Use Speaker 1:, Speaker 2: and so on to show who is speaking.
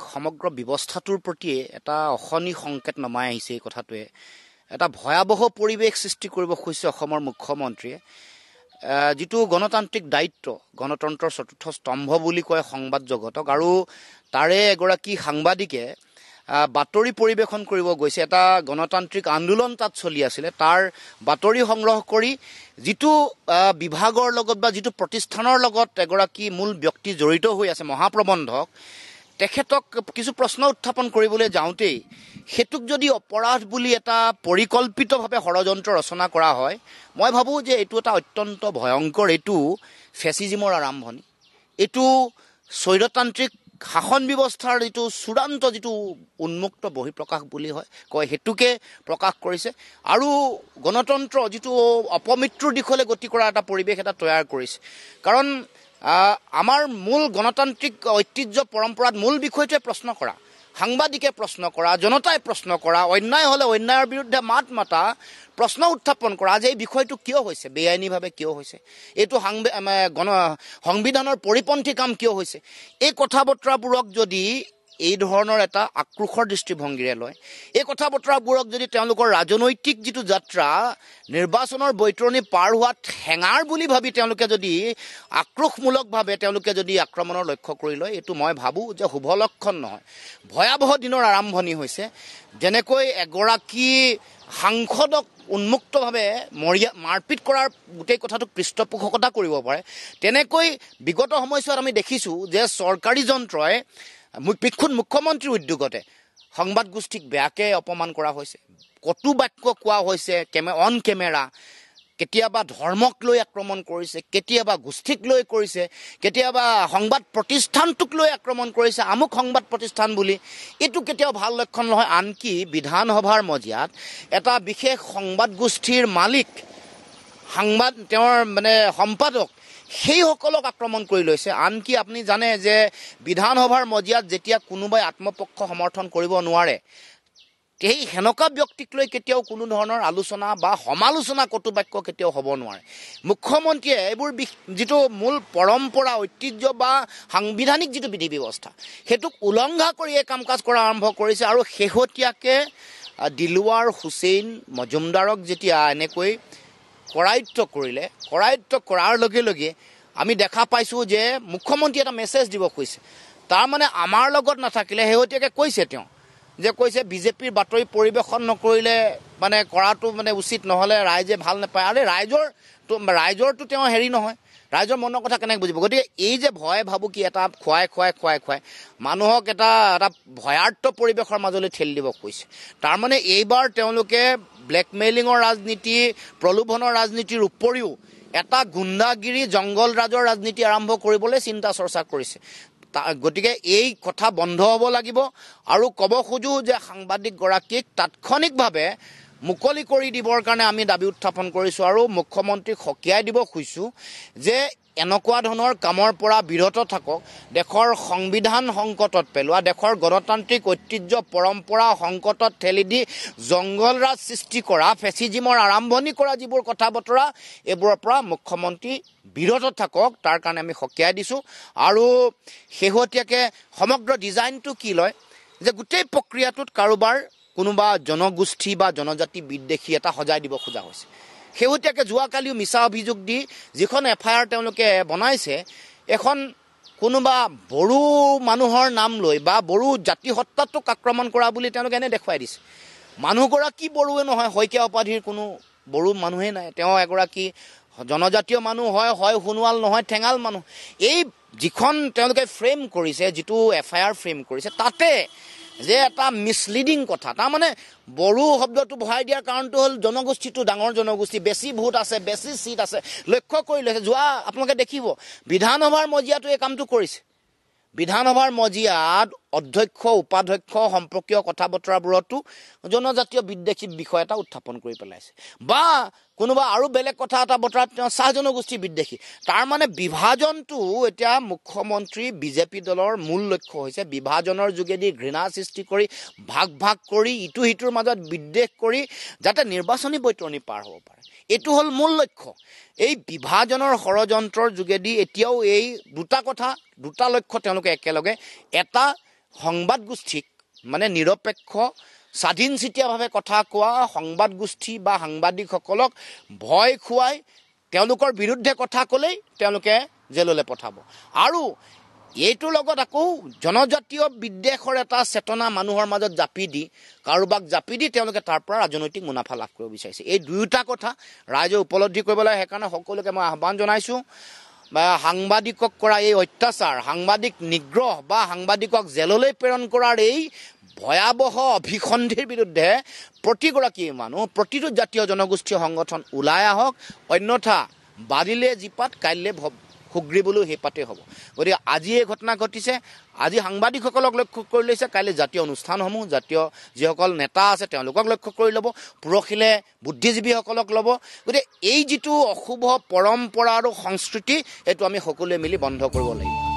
Speaker 1: সমগ্ৰ ব্যৱস্থাটোৰ প্ৰতি এটা অশনি সংকেত নমাই আহিছে। এই কথাটোৱে এটা ভয়াৱহ পৰিৱেশ সৃষ্টি কৰিব খুজিছে অসমৰ মুখ্যমন্ত্ৰীয়ে। যিটো গণতান্ত্ৰিক দায়িত্ব, গণতন্ত্ৰৰ চতুৰ্থ স্তম্ভ বুলি কয় সংবাদ জগতক, আৰু তাৰে এগৰাকী সাংবাদিকে বাতৰি পৰিৱেশন কৰিব গৈছে। এটা গণতান্ত্ৰিক আন্দোলন তাত চলি আছিলে, তাৰ বাতৰি সংগ্ৰহ কৰি যিটো বিভাগৰ লগত বা যিটো প্ৰতিষ্ঠানৰ লগত এগৰাকী মূল ব্যক্তি জড়িত হৈ আছে, মহাপ্ৰবন্ধক, তেখেতক কিছু প্ৰশ্ন উত্থাপন কৰিবলৈ যাওঁতেই সেইটোক যদি অপৰাধ বুলি এটা পৰিকল্পিতভাৱে ষড়যন্ত্ৰ ৰচনা কৰা হয়, মই ভাবোঁ যে এইটো এটা অত্যন্ত ভয়ংকৰ, এইটো ফেচিজিমৰ আৰম্ভণি, এইটো স্বৈৰতান্ত্ৰিক শাসন ব্যৱস্থাৰ যিটো চূড়ান্ত যিটো উন্মুক্ত বহিঃপ্ৰকাশ বুলি কয় সেইটোকে প্ৰকাশ কৰিছে, আৰু গণতন্ত্ৰ যিটো অপমৃত্যুৰ দিশলৈ গতি কৰা এটা পৰিৱেশ এটা তৈয়াৰ কৰিছে। কাৰণ আমাৰ মূল গণতান্ত্ৰিক ঐতিহ্য পৰম্পৰাত মূল বিষয়টোৱে প্ৰশ্ন কৰা, সাংবাদিকে প্ৰশ্ন কৰা, জনতাই প্ৰশ্ন কৰা, অন্যায় হ'লে অন্যায়ৰ বিৰুদ্ধে মাত মাতা, প্ৰশ্ন উত্থাপন কৰা যে এই বিষয়টো কিয় হৈছে, বেআইনীভাৱে কিয় হৈছে, এইটো সংবিধানৰ পৰিপন্থী কাম কিয় হৈছে, এই কথা বতৰাবোৰক যদি এই ধৰণৰ এটা আক্ৰোশৰ দৃষ্টিভংগীৰে লয়, এই কথা বতৰাবোৰক যদি তেওঁলোকৰ ৰাজনৈতিক যিটো যাত্ৰা নিৰ্বাচনৰ বৈতৰণি পাৰ হোৱাত হেঙাৰ বুলি ভাবি তেওঁলোকে যদি আক্ৰোশমূলকভাৱে তেওঁলোকে যদি আক্ৰমণৰ লক্ষ্য কৰি লয়, এইটো মই ভাবোঁ যে শুভ লক্ষণ নহয়, ভয়াৱহ দিনৰ আৰম্ভণি হৈছে। যেনেকৈ এগৰাকী সাংসদক উন্মুক্তভাৱে মাৰপিট কৰাৰ গোটেই কথাটোক পৃষ্ঠপোষকতা কৰিব পাৰে, তেনেকৈ বিগত সময়ছোৱাত আমি দেখিছোঁ যে চৰকাৰী যন্ত্ৰই মুখ্যমন্ত্ৰীৰ উদ্যোগতে সংবাদ গোষ্ঠীক বেয়াকৈ অপমান কৰা হৈছে, কটু বাক্য কোৱা হৈছে অন কেমেৰা, কেতিয়াবা ধৰ্মক লৈ আক্ৰমণ কৰিছে, কেতিয়াবা গোষ্ঠীক লৈ কৰিছে, কেতিয়াবা সংবাদ প্ৰতিষ্ঠানটোক লৈ আক্ৰমণ কৰিছে, আমুক সংবাদ প্ৰতিষ্ঠান বুলি। এইটো কেতিয়াও ভাল লক্ষণ নহয়। আনকি বিধানসভাৰ মজিয়াত এটা বিশেষ সংবাদ গোষ্ঠীৰ মালিক, তেওঁৰ সম্পাদক, সেইসকলক আক্ৰমণ কৰি লৈছে। আনকি আপুনি জানে যে বিধানসভাৰ মজিয়াত যেতিয়া কোনোবাই আত্মপক্ষ সমৰ্থন কৰিব নোৱাৰে, সেই সেনেকুৱা ব্যক্তিক লৈ কেতিয়াও কোনো ধৰণৰ আলোচনা বা সমালোচনা কটুবাক্য কেতিয়াও হ'ব নোৱাৰে। মুখ্যমন্ত্ৰীয়ে এইবোৰ যিটো মূল পৰম্পৰা, ঐতিহ্য বা সাংবিধানিক যিটো বিধি ব্যৱস্থা, সেইটোক উলংঘা কৰি এই কাম কাজ কৰা আৰম্ভ কৰিছে। আৰু শেহতীয়াকৈ দিলৱাৰ হুছেইন মজুমদাৰক যেতিয়া এনেকৈ কৰায়ত্ব কৰিলে, কৰায়ত্ব কৰাৰ লগে লগে আমি দেখা পাইছোঁ যে মুখ্যমন্ত্ৰীয়ে এটা মেছেজ দিব খুজিছে, তাৰমানে আমাৰ লগত নাথাকিলে, শেহতীয়াকৈ কৈছে বিজেপিৰ বাতৰি পৰিৱেশন নকৰিলে কৰাটো উচিত নহ'লে ৰাইজে ভাল নাপায়। আৰে ৰাইজৰটো তেওঁ নহয়, ৰাইজৰ মনৰ কথা কেনেকৈ বুজিব? গতিকে এই যে ভয় ভাবুকি এটা খুৱাই মানুহক এটা ভয়াৰ্ত পৰিৱেশৰ মাজলৈ ঠেলি দিব খুজিছে। তাৰমানে এইবাৰ তেওঁলোকে ব্লেকমেইলিঙৰ ৰাজনীতি, প্ৰলোভনৰ ৰাজনীতিৰ উপৰিও এটা গুণ্ডাগিৰি, জংগল ৰাজৰ ৰাজনীতি আৰম্ভ কৰিবলৈ চিন্তা চৰ্চা কৰিছে। গতিকে এই কথা বন্ধ হ'ব লাগিব। আৰু ক'ব খোজোঁ যে সাংবাদিকগৰাকীক তাৎক্ষণিকভাৱে মুকলি কৰি দিবৰ কাৰণে আমি দাবী উত্থাপন কৰিছোঁ, আৰু মুখ্যমন্ত্ৰীক সকীয়াই দিব খুজিছোঁ যে এনেকুৱা ধৰণৰ কামৰ পৰা বিৰত থাকক। দেশৰ সংবিধান সংকটত পেলোৱা, দেশৰ গণতান্ত্ৰিক ঐতিহ্য পৰম্পৰা সংকটত ঠেলি দি জংগল ৰাজ সৃষ্টি কৰা, ফেচিজিমৰ আৰম্ভণি কৰা যিবোৰ কথা বতৰা, এইবোৰৰ পৰা মুখ্যমন্ত্ৰী বিৰত থাকক, তাৰ কাৰণে আমি সকীয়াই দিছোঁ। আৰু শেহতীয়াকৈ সমগ্ৰ ডিজাইনটো কি লয় যে গোটেই প্ৰক্ৰিয়াটোত কাৰোবাৰ কোনোবা জনগোষ্ঠী বা জনজাতি বিদ্বেষী এটা সজাই দিব খোজা হৈছে। শেহতীয়াকৈ যোৱাকালিও মিছা অভিযোগ দি যিখন FIR তেওঁলোকে বনাইছে, এখন কোনোবা বড়ো মানুহৰ নাম লৈ বা বড়ো জাতিসত্তাটোক আক্ৰমণ কৰা বুলি তেওঁলোকে এনে দেখুৱাই দিছে। মানুহগৰাকী বড়োৱে নহয়, শইকীয়া উপাধিৰ কোনো বড়ো মানুহেই নাই, তেওঁ এগৰাকী জনজাতীয় মানুহ হয় সোণোৱাল নহয়, ঠেঙাল মানুহ। এই যিখন তেওঁলোকে ফ্ৰেম কৰিছে, যিটো FIR ফ্ৰেম কৰিছে, তাতে যে এটা মিছলিডিং কথা, তাৰমানে বড়ো শব্দটো ভৰাই দিয়াৰ কাৰণটো হ'ল জনগোষ্ঠীটো ডাঙৰ জনগোষ্ঠী, বেছি ভোট আছে, বেছি চিট আছে, লক্ষ্য কৰি লৈছে। আপোনালোকে দেখিব বিধানসভাৰ মজিয়াটো এই কামটো কৰিছে। বিধানসভাৰ মজিয়াত অধ্যক্ষ, উপাধ্যক্ষ সম্পৰ্কীয় কথা বতৰাবোৰতো জনজাতীয় বিদ্বেষী বিষয় এটা উত্থাপন কৰি পেলাইছে, বা কোনোবা আৰু বেলেগ কথা এটা বতৰাত তেওঁ চাহ জনগোষ্ঠী বিদ্বেষী। তাৰমানে বিভাজনটো এতিয়া মুখ্যমন্ত্ৰী বিজেপি দলৰ মূল লক্ষ্য হৈছে বিভাজনৰ যোগেদি ঘৃণা সৃষ্টি কৰি, ভাগ কৰি, ইটো সিটোৰ মাজত বিদ্বেষ কৰি যাতে নিৰ্বাচনী বৈতৰণি পাৰ হ'ব পাৰে, এইটো হ'ল মূল লক্ষ্য। এই বিভাজনৰ ষড়যন্ত্ৰৰ যোগেদি এতিয়াও এই দুটা লক্ষ্য তেওঁলোকে একেলগে, এটা সংবাদ গোষ্ঠীক মানে নিৰপেক্ষ স্বাধীনচিতীয়াভাৱে কথা কোৱা সংবাদ গোষ্ঠী বা সাংবাদিকসকলক ভয় খুৱাই তেওঁলোকৰ বিৰুদ্ধে কথা ক'লেই তেওঁলোকে জেললৈ পঠাব। আৰু এইটোৰ লগত আকৌ জনজাতীয় বিদ্বেষৰ এটা চেতনা মানুহৰ মাজত জাপি দি কাৰোবাক জাপি দি তেওঁলোকে তাৰ পৰা ৰাজনৈতিক মুনাফা লাভ কৰিব বিচাৰিছে। এই দুয়োটা কথা ৰাইজে উপলব্ধি কৰিব লাগে। সেইকাৰণে সকলোকে মই আহ্বান জনাইছোঁ, সাংবাদিকক কৰা এই অত্যাচাৰ, সাংবাদিক নিগ্ৰহ বা সাংবাদিকক জেললৈ প্ৰেৰণ কৰাৰ এই ভয়াৱহ অভিসন্ধিৰ বিৰুদ্ধে প্ৰতিগৰাকী মানুহ, প্ৰতিটো জাতীয় জনগোষ্ঠীয় সংগঠন ওলাই আহক। অন্যথা বাজিলে জীপাত কাইলৈ সুগ্ৰীবলৈ সেই পাতেই হ'ব। গতিকে আজি এই ঘটনা ঘটিছে, আজি সাংবাদিকসকলক লক্ষ্য কৰি লৈছে, কাইলৈ জাতীয় অনুষ্ঠানসমূহ, জাতীয় যিসকল নেতা আছে তেওঁলোকক লক্ষ্য কৰি ল'ব, পৰহিলে বুদ্ধিজীৱীসকলক ল'ব। গতিকে এই যিটো অশুভ পৰম্পৰা আৰু সংস্কৃতি, এইটো আমি সকলোৱে মিলি বন্ধ কৰিব লাগিব।